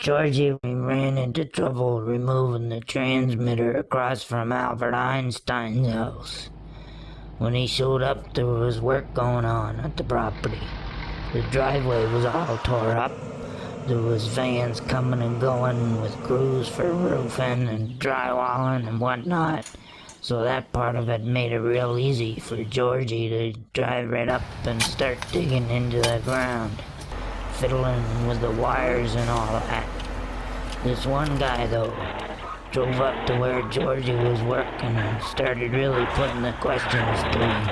Georgie ran into trouble removing the transmitter across from Albert Einstein's house. When he showed up, there was work going on at the property. The driveway was all tore up. There was vans coming and going with crews for roofing and drywalling and whatnot. So that part of it made it real easy for Georgie to drive right up and start digging into the ground, fiddling with the wires and all that. This one guy, though, drove up to where Georgie was working and started really putting the questions to him.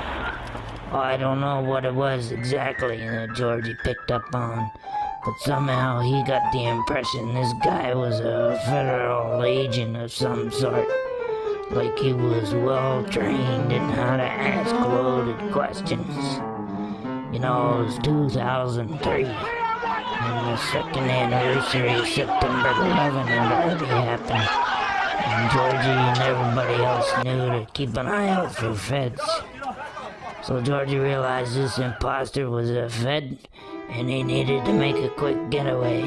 I don't know what it was exactly that Georgie picked up on, but somehow he got the impression this guy was a federal agent of some sort. Like he was well trained in how to ask loaded questions. You know, it was 2003, and the second anniversary of September 11 had already happened, and Georgie and everybody else knew to keep an eye out for feds. So Georgie realized this imposter was a fed, and he needed to make a quick getaway.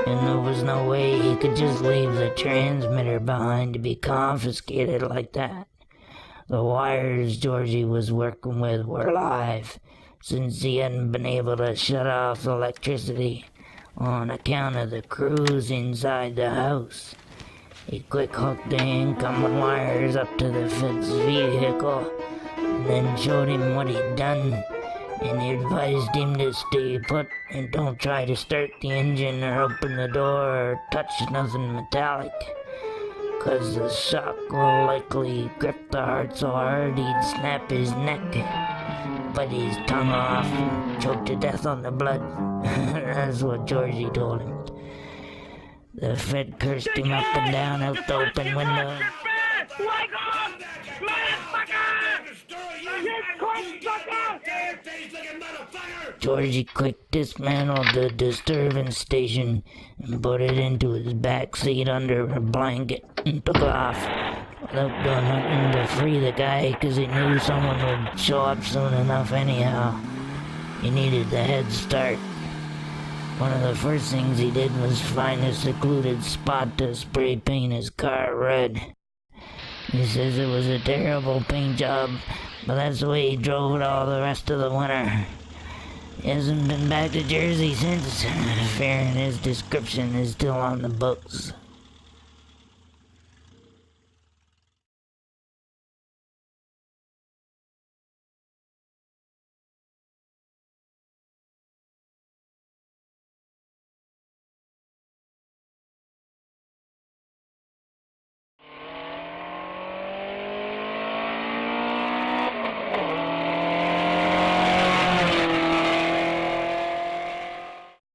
And there was no way he could just leave the transmitter behind to be confiscated like that. The wires Georgie was working with were live, since he hadn't been able to shut off electricity on account of the crews inside the house. He quick hooked the incoming wires up to the Fed's vehicle, and then showed him what he'd done, and he advised him to stay put and don't try to start the engine or open the door or touch nothing metallic, 'cause the shock will likely grip the heart so hard he'd snap his neck, bite his tongue off, and choke to death on the blood. That's what Georgie told him. The Fed cursed him up and down out the open window. Georgie quick dismantled the disturbance station and put it into his back seat under a blanket and took off without doing nothing to free the guy, 'cause he knew someone would show up soon enough anyhow. He needed the head start. One of the first things he did was find a secluded spot to spray paint his car red. He says it was a terrible paint job, but that's the way he drove it all the rest of the winter. He hasn't been back to Jersey since, fearing his description is still on the books.